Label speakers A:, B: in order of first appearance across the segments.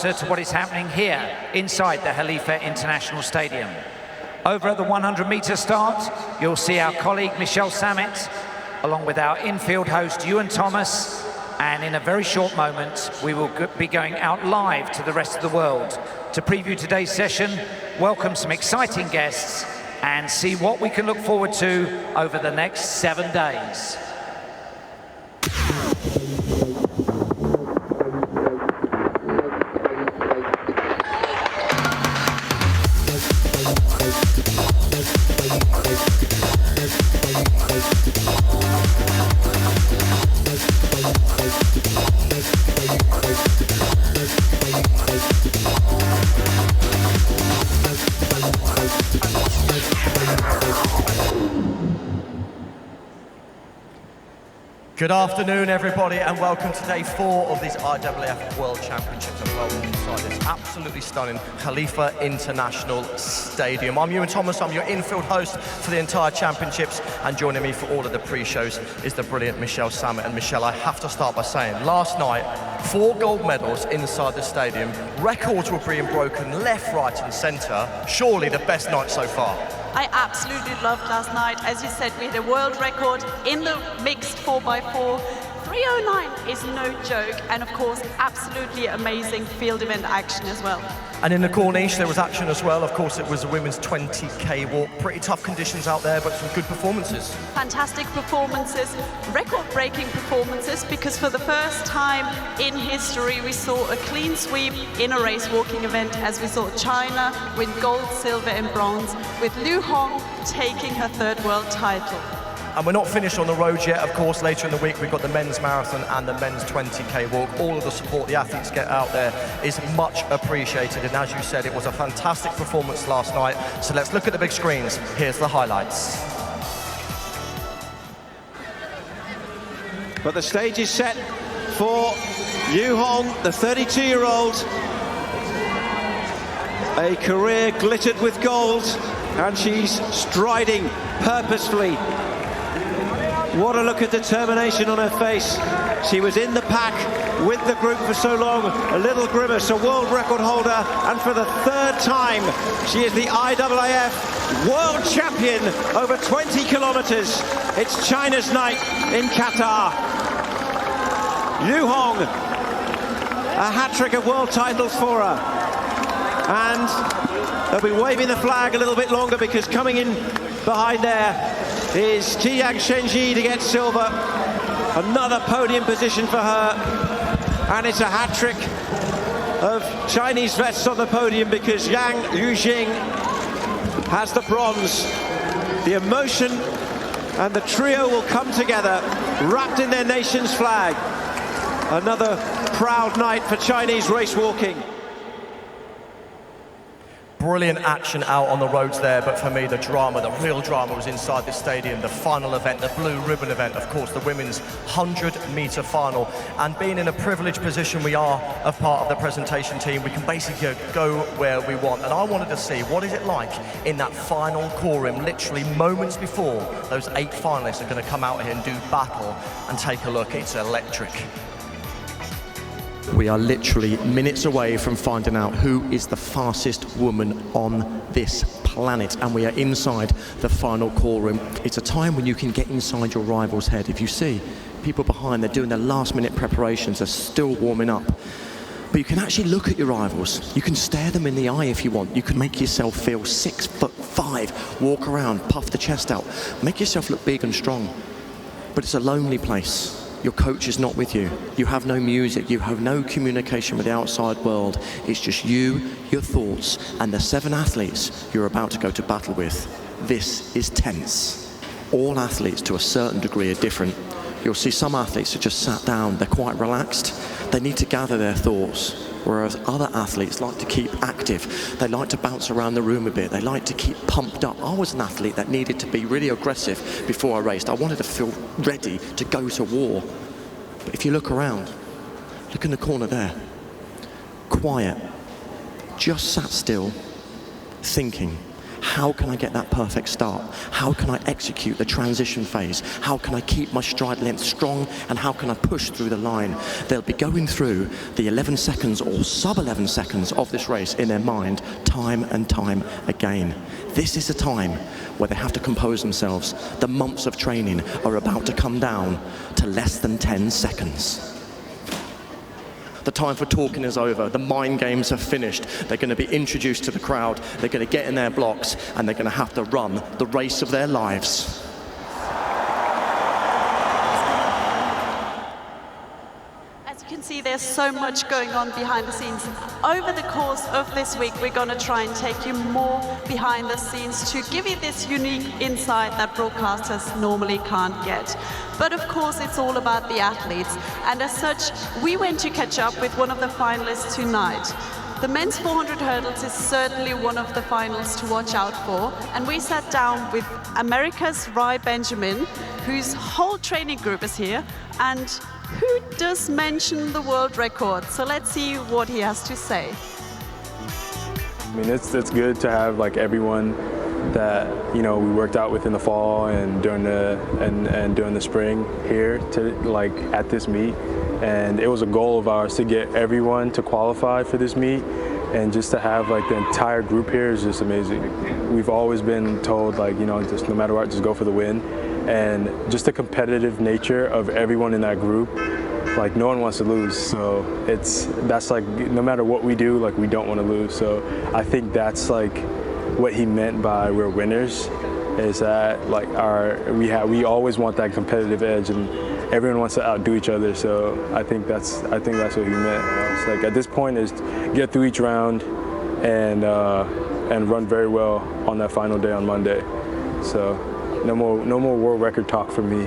A: closer to what is happening here inside the Khalifa International Stadium. Over at the 100-meter start, you'll see our colleague Michelle Samet, along with our infield host Ewan Thomas, and in a very short moment, we will be going out live to the rest of the world to preview today's session, welcome some exciting guests, and see what we can look forward to over the next 7 days.
B: Good afternoon, everybody, and welcome to day 4 of these IAAF World Championships, and welcome inside this absolutely stunning Khalifa International Stadium. I'm Ewan Thomas, I'm your infield host for the entire championships, and joining me for all of the pre-shows is the brilliant Michelle Samet. And Michelle, I have to start by saying, last night, 4 gold medals inside the stadium, records were being broken left, right and centre. Surely the best night so far.
C: I absolutely loved last night. As you said, we had a world record in the mixed 4x4. 309 is no joke, and of course, absolutely amazing field event action as well.
B: And in the Corniche, there was action as well. Of course, it was a women's 20K walk. Pretty tough conditions out there, but some good performances.
C: Fantastic performances, record-breaking performances, because for the first time in history, we saw a clean sweep in a race walking event, as we saw China win gold, silver and bronze, with Liu Hong taking her 3rd world title.
B: And we're not finished on the road yet. Of course, later in the week, we've got the men's marathon and the men's 20K walk. All of the support the athletes get out there is much appreciated. And as you said, it was a fantastic performance last night. So let's look at the big screens. Here's the highlights.
D: But the stage is set for Liu Hong, the 32-year-old. A career glittered with gold, and she's striding purposefully. What a look of determination on her face. She was in the pack with the group for so long. A little grimace, a world record holder, and for the 3rd time, she is the IAAF World Champion over 20 kilometers. It's China's night in Qatar. Liu Hong, a hat-trick of world titles for her. And they'll be waving the flag a little bit longer, because coming in behind there is Qiyang Shenji to get silver. Another podium position for her. And it's a hat-trick of Chinese vests on the podium, because Yang Yujing has the bronze. The emotion and the trio will come together, wrapped in their nation's flag. Another proud night for Chinese race walking.
B: Brilliant action out on the roads there, but for me, the drama, the real drama was inside the stadium, the final event, the blue ribbon event, of course, the women's 100-meter final. And being in a privileged position we are of part of the presentation team, we can basically go where we want. And I wanted to see, what is it like in that final core rim, literally moments before those 8 finalists are going to come out here and do battle, and take a look. It's electric. We are literally minutes away from finding out who is the fastest woman on this planet, and we are inside the final call room. It's a time when you can get inside your rival's head. If you see people behind, they're doing their last-minute preparations, they're still warming up. But you can actually look at your rivals. You can stare them in the eye if you want. You can make yourself feel 6'5", walk around, puff the chest out, make yourself look big and strong. But it's a lonely place. Your coach is not with you. You have no music. You have no communication with the outside world. It's just you, your thoughts, and the 7 athletes you're about to go to battle with. This is tense. All athletes, to a certain degree, are different. You'll see some athletes are just sat down. They're quite relaxed. They need to gather their thoughts. Whereas other athletes like to keep active. They like to bounce around the room a bit. They like to keep pumped up. I was an athlete that needed to be really aggressive before I raced. I wanted to feel ready to go to war. But if you look around, look in the corner there. Quiet. Just sat still, thinking. how can I get that perfect start? How can I execute the transition phase? How can I keep my stride length strong? And how can I push through the line? They'll be going through the 11 seconds or sub 11 seconds of this race in their mind time and time again. This is a time where they have to compose themselves. The months of training are about to come down to less than 10 seconds. The time for talking is over. The mind games have finished. They're going to be introduced to the crowd. They're going to get in their blocks, and they're going to have to run the race of their lives.
C: As you can see, there's so much going on behind the scenes. Over the course of this week, we're going to try and take you more behind the scenes to give you this unique insight that broadcasters normally can't get. But of course, it's all about the athletes. And as such, we went to catch up with one of the finalists tonight. The men's 400 hurdles is certainly one of the finals to watch out for. And we sat down with America's Rye Benjamin, whose whole training group is here, and who does mention the world record. So let's see what he has to say.
E: I mean, it's good to have like everyone that we worked out with in the fall and during the spring here to like at this meet, and it was a goal of ours to get everyone to qualify for this meet, and just to have like the entire group here is just amazing. We've always been told like just no matter what, just go for the win, and just the competitive nature of everyone in that group, like no one wants to lose, so that's like no matter what we do, like we don't want to lose. So I think that's like what he meant by we're winners, is that like we always want that competitive edge, and everyone wants to outdo each other. So I think that's what he meant. It's like at this point is get through each round and run very well on that final day on Monday. So no more world record talk for me.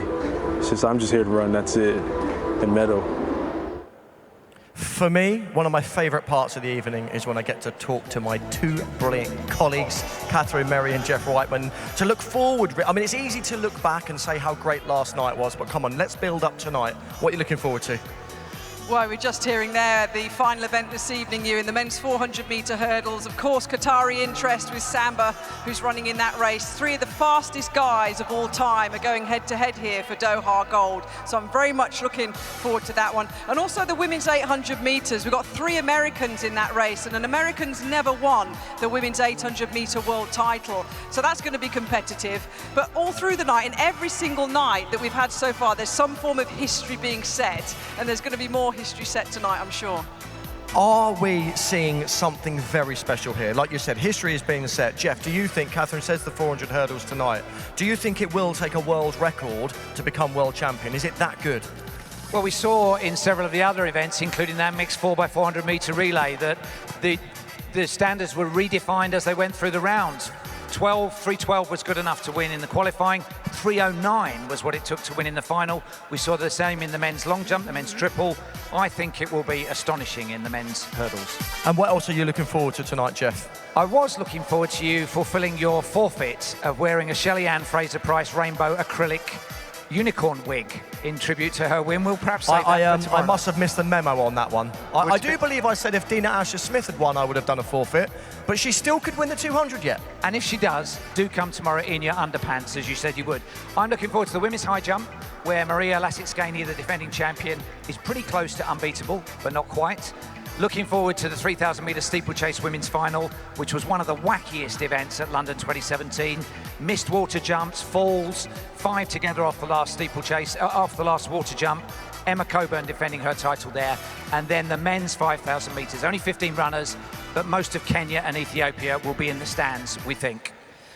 E: It's just I'm just here to run. That's it, and medal.
B: For me, one of my favourite parts of the evening is when I get to talk to my two brilliant colleagues, Catherine Merry and Jeff Reitman, to look forward. I mean, it's easy to look back and say how great last night was, but come on, let's build up tonight. What are you looking forward to?
F: Well, we're just hearing there the final event this evening, you in the men's 400-metre hurdles. Of course, Qatari interest with Samba, who's running in that race. Three of the fastest guys of all time are going head-to-head here for Doha Gold. So I'm very much looking forward to that one. And also the women's 800 metres. We've got 3 Americans in that race, and an American's never won the women's 800-metre world title. So that's going to be competitive. But all through the night, and every single night that we've had so far, there's some form of history being set, and there's going to be more history set tonight, I'm sure.
B: Are we seeing something very special here? Like you said, history is being set. Jeff, do you think, Catherine says the 400 hurdles tonight, do you think it will take a world record to become world champion? Is it that good?
A: Well, we saw in several of the other events, including that mixed 4x400 metre relay, that the standards were redefined as they went through the rounds. 3:12 was good enough to win in the qualifying. 3:09 was what it took to win in the final. We saw the same in the men's long jump, the men's triple. I think it will be astonishing in the men's hurdles.
B: And what else are you looking forward to tonight, Jeff?
A: I was looking forward to you fulfilling your forfeit of wearing a Shelley-Ann Fraser-Price rainbow acrylic unicorn wig in tribute to her win. We'll perhaps save that for tomorrow.
B: I must have missed the memo on that one. I do believe I said if Dina Asher-Smith had won, I would have done a forfeit, but she still could win the 200 yet.
A: And if she does, do come tomorrow in your underpants, as you said you would. I'm looking forward to the women's high jump, where Maria Lasitsky, the defending champion, is pretty close to unbeatable, but not quite. Looking forward to the 3,000-metre steeplechase women's final, which was one of the wackiest events at London 2017. Missed water jumps, falls, 5 together off the last steeplechase, off the last water jump. Emma Coburn defending her title there. And then the men's 5,000 metres. Only 15 runners, but most of Kenya and Ethiopia will be in the stands, we think.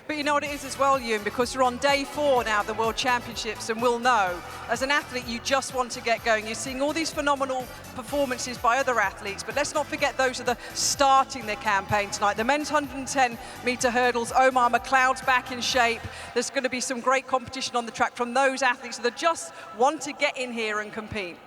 F: But you know what it is as well, Ewan, because you're on day 4 now of the World Championships, and we'll know, as an athlete, you just want to get going. You're seeing all these phenomenal performances by other athletes, but let's not forget those that are starting their campaign tonight. The men's 110-metre hurdles, Omar McLeod's back in shape. There's going to be some great competition on the track from those athletes that just want to get in here and compete.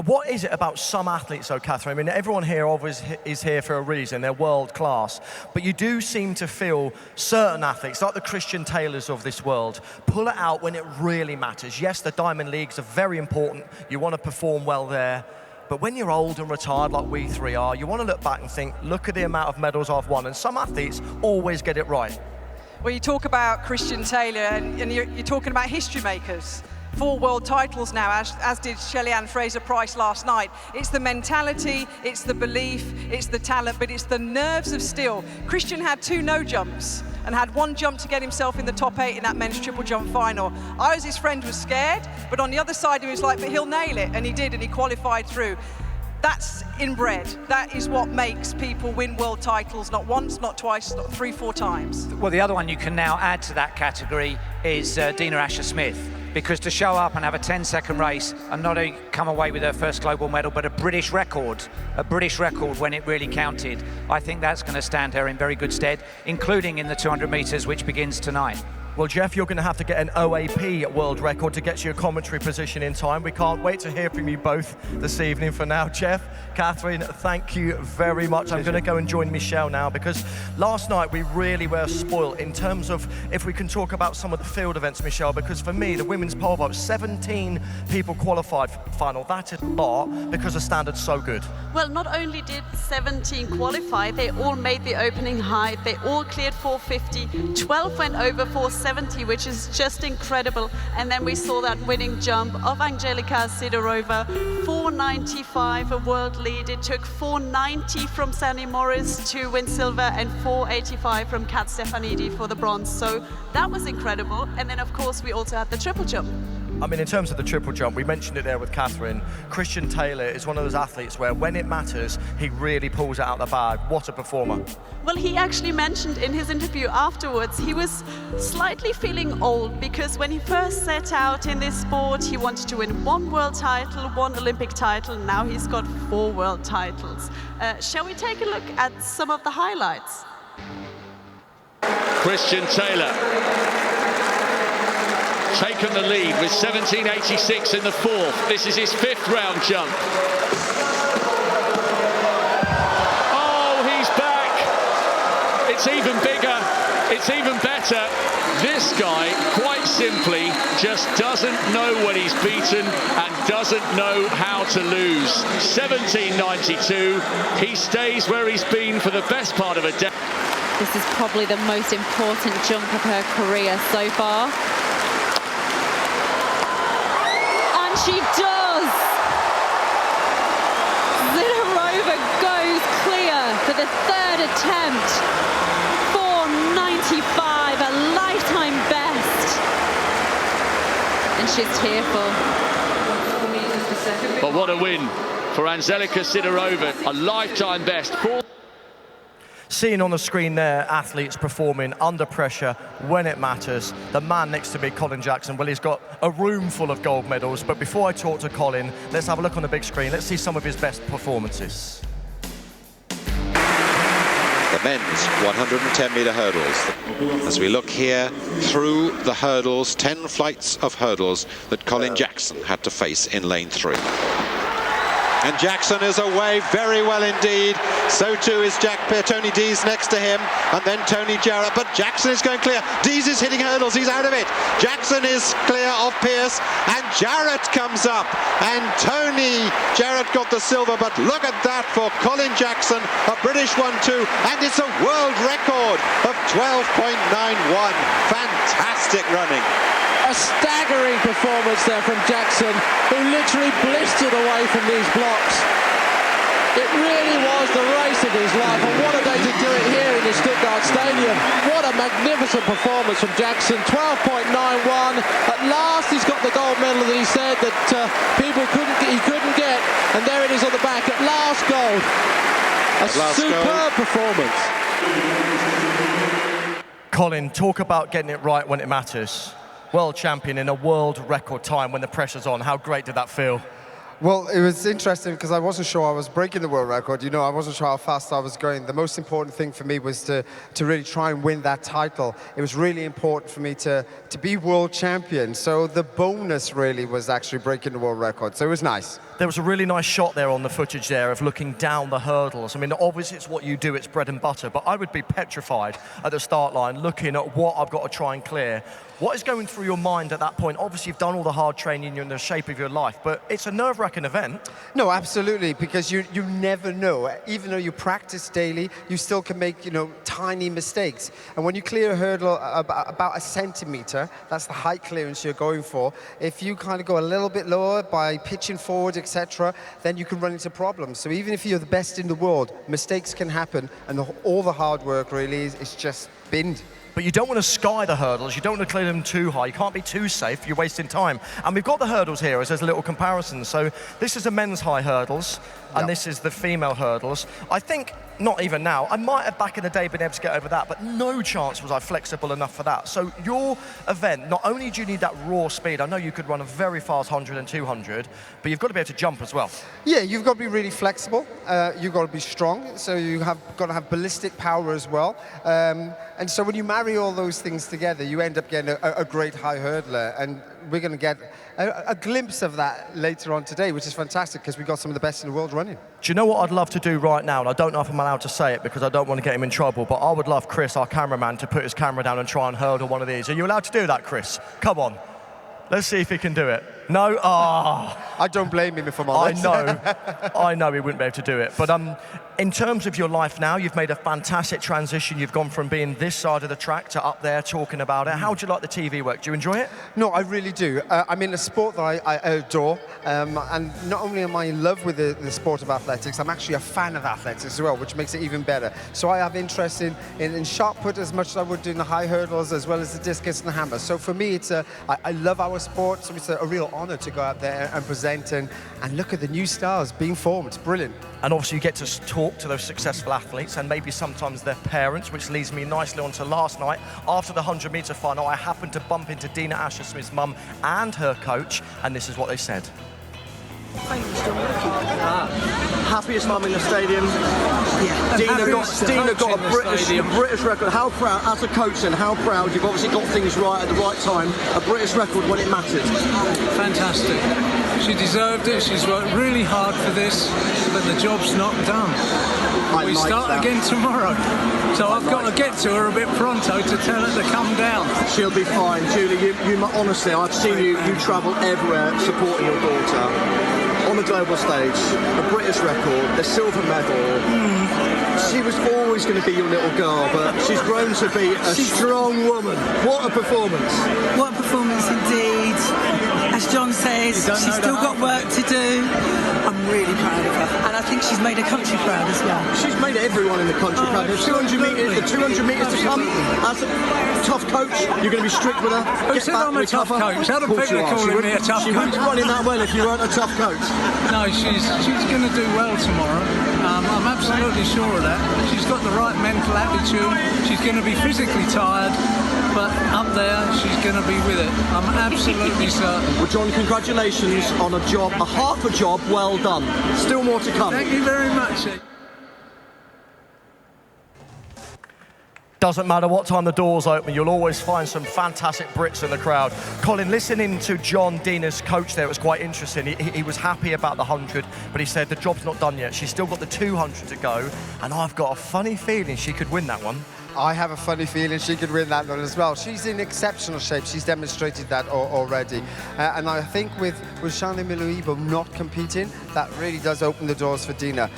B: What is it about some athletes, though, Catherine? I mean, everyone here obviously is here for a reason. They're world class. But you do seem to feel certain athletes, like the Christian Taylors of this world, pull it out when it really matters. Yes, the Diamond Leagues are very important. You want to perform well there. But when you're old and retired, like we three are, you want to look back and think, look at the amount of medals I've won. And some athletes always get it right.
F: Well, you talk about Christian Taylor, and you're talking about history makers. 4 world titles now, as did Shelly-Ann Fraser-Pryce last night. It's the mentality, it's the belief, it's the talent, but it's the nerves of steel. Christian had 2 no jumps and had 1 jump to get himself in the top 8 in that men's triple jump final. I, as his friend, was scared, but on the other side he was like, but he'll nail it, and he did, and he qualified through. That's inbred. That is what makes people win world titles, not once, not twice, not 3, 4 times.
A: Well, the other one you can now add to that category is Dina Asher-Smith, because to show up and have a 10-second race and not only come away with her first global medal, but a British record when it really counted, I think that's going to stand her in very good stead, including in the 200 metres, which begins tonight.
B: Well, Jeff, you're going to have to get an OAP world record to get your commentary position in time. We can't wait to hear from you both this evening. For now, Jeff, Catherine, thank you very much. I'm going to go and join Michelle now, because last night we really were spoiled in terms of, if we can talk about some of the field events, Michelle, because for me, the women's pole vault, 17 people qualified for the final. That is a lot because the standard's so good.
C: Well, not only did 17 qualify, they all made the opening height. They all cleared 450. 12 went over 470, which is just incredible. And then we saw that winning jump of Angelika Sidorova, 495, a world lead. It took 490 from Sandy Morris to win silver and 485 from Kat Stefanidi for the bronze. So that was incredible. And then, of course, we also had the triple jump.
B: I mean, in terms of the triple jump, we mentioned it there with Catherine. Christian Taylor is one of those athletes where when it matters, he really pulls it out of the bag. What a performer.
C: Well, he actually mentioned in his interview afterwards, he was slightly feeling old, because when he first set out in this sport, he wanted to win 1 world title, 1 Olympic title, and now he's got 4 world titles. Shall we take a look at some of the highlights?
G: Christian Taylor taken the lead with 17.86 in the 4th. This is his 5th round jump. Oh, he's back. It's even bigger. It's even better. This guy, quite simply, just doesn't know when he's beaten and doesn't know how to lose. 17.92. He stays where he's been for the best part of a decade.
H: This is probably the most important jump of her career so far. She does! Sidorova goes clear for the 3rd attempt. 495, a lifetime best. And she's tearful.
G: But what a win for Angelika Sidorova, a lifetime best.
B: Seeing on the screen there, athletes performing under pressure when it matters. The man next to me, Colin Jackson, well, he's got a room full of gold medals. But before I talk to Colin, let's have a look on the big screen. Let's see some of his best performances.
I: The men's 110-meter hurdles. As we look here through the hurdles, 10 flights of hurdles that Colin Jackson had to face in lane 3. And Jackson is away very well indeed. So too is Tony Dees next to him, and then Tony Jarrett. But Jackson is going clear. Dees is hitting hurdles. He's out of it. Jackson is clear of Pierce, and Jarrett comes up. And Tony Jarrett got the silver. But look at that for Colin Jackson, a British one too, and it's a world record of 12.91. Fantastic running.
D: A staggering performance there from Jackson, who literally blistered away from these blocks. It really was the race of his life, and what a day to do it here in the Stuttgart Stadium. What a magnificent performance from Jackson, 12.91. At last he's got the gold medal that he said that he couldn't get, and there it is on the back, at last gold. A superb performance.
B: Colin, talk about getting it right when it matters. World champion in a world record time when the pressure's on. How great did that feel?
J: Well, it was interesting because I wasn't sure I was breaking the world record. You know, I wasn't sure how fast I was going. The most important thing for me was to really try and win that title. It was really important for me to be world champion. So the bonus really was actually breaking the world record. So it was nice.
B: There was a really nice shot there on the footage there of looking down the hurdles. I mean, obviously it's what you do, it's bread and butter, but I would be petrified at the start line looking at what I've got to try and clear. What is going through your mind at that point? Obviously you've done all the hard training, you're in the shape of your life, but it's a nerve-wracking nerve-wracking event.
J: No, absolutely, because you never know. Even though you practice daily, you still can make, you know, tiny mistakes. And when you clear a hurdle about a centimetre, that's the height clearance you're going for. If you kind of go a little bit lower by pitching forward, etc., then you can run into problems. So even if you're the best in the world, mistakes can happen, and all the hard work really is just binned.
B: But you don't want to sky the hurdles, you don't want to clear them too high, you can't be too safe, you're wasting time. And we've got the hurdles here as there's a little comparison. So this is the men's high hurdles, and this is the female hurdles. I think, not even now, I might have back in the day been able to get over that, but no chance was I flexible enough for that. So your event, not only do you need that raw speed, I know you could run a very fast 100 and 200, but you've got to be able to jump as well.
J: Yeah, you've got to be really flexible, you've got to be strong, so you have got to have ballistic power as well. And so when you marry all those things together, you end up getting a great high hurdler, and we're going to get a glimpse of that later on today, which is fantastic because we've got some of the best in the world running.
B: Do you know what I'd love to do right now? And I don't know if I'm allowed to say it because I don't want to get him in trouble, but I would love Chris, our cameraman, to put his camera down and try and hurdle one of these. Are you allowed to do that, Chris? Come on. Let's see if he can do it. No?
J: I don't blame him if I'm honest.
B: I know he wouldn't be able to do it. But in terms of your life now, you've made a fantastic transition. You've gone from being this side of the track to up there talking about it. How do you like the TV work? Do you enjoy it?
J: No, I really do. I'm in a sport that I adore. And not only am I in love with the sport of athletics, I'm actually a fan of athletics as well, which makes it even better. So I have interest in shot put as much as I would do in the high hurdles, as well as the discus and the hammer. So for me, I love our sport, so it's a real honor to go out there and present and look at the new stars being formed. It's brilliant.
B: And obviously you get to talk to those successful athletes and maybe sometimes their parents, which leads me nicely on to last night. After the 100-metre final, I happened to bump into Dina Asher-Smith's mum and her coach, and this is what they said.
K: Happiest mum in the stadium. Yeah. Dina got a British record. How proud, as a coach, and how proud you've obviously got things right at the right time. A British record when it mattered.
L: Fantastic. She deserved it. She's worked really hard for this, but the job's not done. We start again tomorrow. So I've got to get to her a bit pronto to tell her to come down.
K: She'll be fine, Julie. You honestly, I've seen you travel everywhere supporting your daughter. On the global stage, a British record, the silver medal. She was always going to be your little girl, but she's grown to be a strong woman. What a performance.
M: What a performance indeed. As John says, she's still got work to do. I'm really proud of her, and I think she's made her country proud as well.
K: She's made everyone in the country proud. The 200 metres to come. As a tough coach, you're going to be strict with her.
L: Who said I'm a tough coach? How do people call me a tough coach?
K: She wouldn't be running that well if you weren't a tough coach.
L: No, she's going to do well tomorrow. I'm absolutely sure of that. She's got the right mental attitude. She's going to be physically tired, but up there, she's going to be with it. I'm absolutely certain.
K: Well, John, congratulations on a half a job well done. Still more to come.
L: Thank you very much.
B: Doesn't matter what time the doors open, you'll always find some fantastic Brits in the crowd. Colin, listening to John, Dina's coach there, was quite interesting. He was happy about the 100, but he said the job's not done yet. She's still got the 200 to go, and I've got a funny feeling she could win that one.
J: I have a funny feeling she could win that one as well. She's in exceptional shape. She's demonstrated that already. And I think with Shani Miluibo not competing, that really does open the doors for Dina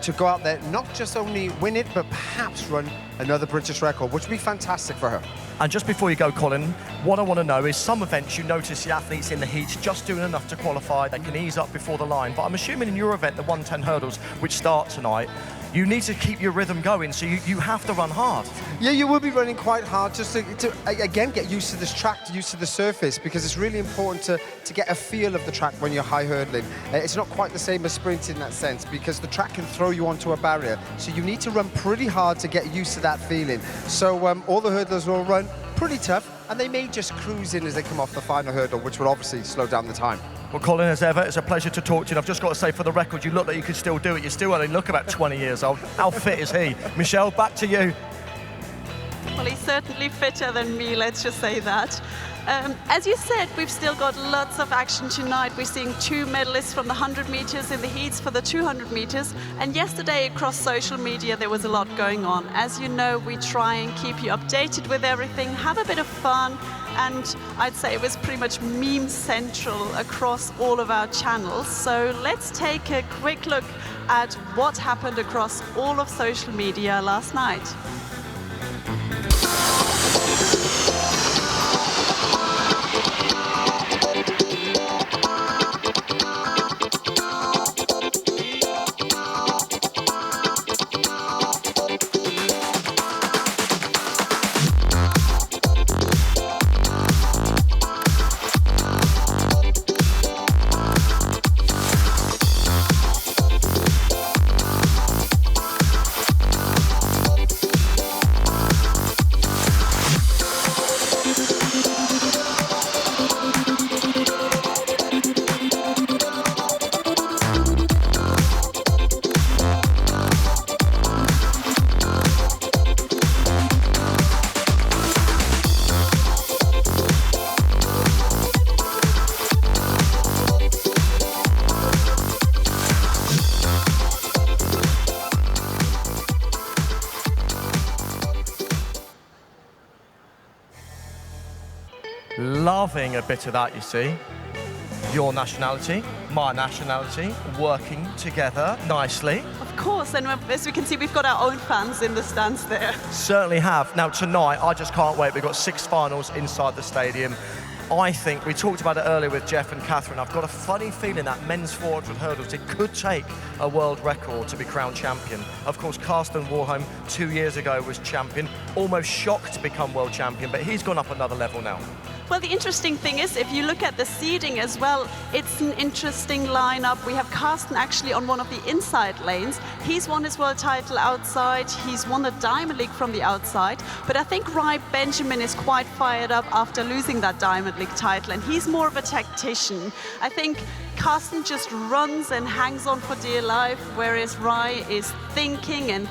J: to go out there, not just only win it, but perhaps run another British record, which would be fantastic for her.
B: And just before you go, Colin, what I want to know is some events you notice the athletes in the heats just doing enough to qualify. They can ease up before the line. But I'm assuming in your event, the 110 hurdles, which start tonight, you need to keep your rhythm going, so you have to run hard.
J: Yeah, you will be running quite hard just to again, get used to this track, used to the surface, because it's really important to get a feel of the track when you're high hurdling. It's not quite the same as sprinting in that sense, because the track can throw you onto a barrier. So you need to run pretty hard to get used to that feeling. So all the hurdlers will run pretty tough, and they may just cruise in as they come off the final hurdle, which will obviously slow down the time.
B: Well, Colin, as ever, it's a pleasure to talk to you. And I've just got to say, for the record, you look like you could still do it. You still only look about 20 years old. How fit is he? Michelle, back to you.
C: Well, he's certainly fitter than me, let's just say that. As you said, we've still got lots of action tonight. We're seeing 2 medalists from the 100 meters in the heats for the 200 meters. And yesterday across social media, there was a lot going on. As you know, we try and keep you updated with everything, have a bit of fun, and I'd say it was pretty much meme central across all of our channels. So let's take a quick look at what happened across all of social media last night.
B: Loving a bit of that, you see. Your nationality, my nationality, working together nicely.
C: Of course, and as we can see, we've got our own fans in the stands there.
B: Certainly have. Now tonight, I just can't wait. We've got 6 finals inside the stadium. I think, we talked about it earlier with Jeff and Catherine, I've got a funny feeling that men's 400 hurdles, it could take a world record to be crowned champion. Of course, Carsten Warholm 2 years ago was champion, almost shocked to become world champion, but he's gone up another level now.
C: Well, the interesting thing is, if you look at the seeding as well, it's an interesting lineup. We have Carsten actually on one of the inside lanes. He's won his world title outside. He's won the Diamond League from the outside. But I think Rye Benjamin is quite fired up after losing that Diamond League title, and he's more of a tactician. I think Carsten just runs and hangs on for dear life, whereas Rye is thinking and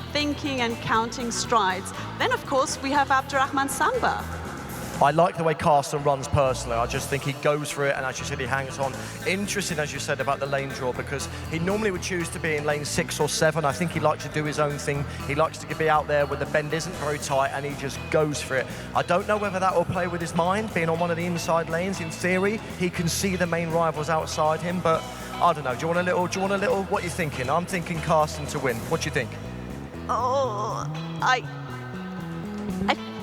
C: counting strides. Then, of course, we have Abdurrahman Samba.
B: I like the way Carsten runs personally. I just think he goes for it, and as you said, he hangs on. Interesting, as you said, about the lane draw, because he normally would choose to be in lane 6 or 7. I think he likes to do his own thing. He likes to be out there where the bend isn't very tight, and he just goes for it. I don't know whether that will play with his mind, being on one of the inside lanes. In theory, he can see the main rivals outside him, but I don't know. Do you want a little, what are you thinking? I'm thinking Carsten to win. What do you think?
C: Oh, I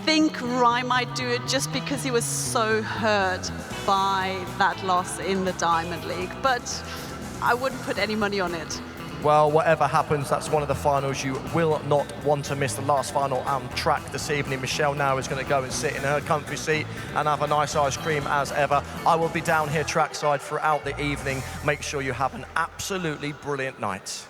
C: think Rye might do it just because he was so hurt by that loss in the Diamond League, but I wouldn't put any money on it.
B: Well, whatever happens, that's one of the finals you will not want to miss. The last final on track this evening. Michelle now is going to go and sit in her comfy seat and have a nice ice cream as ever. I will be down here trackside throughout the evening. Make sure you have an absolutely brilliant night.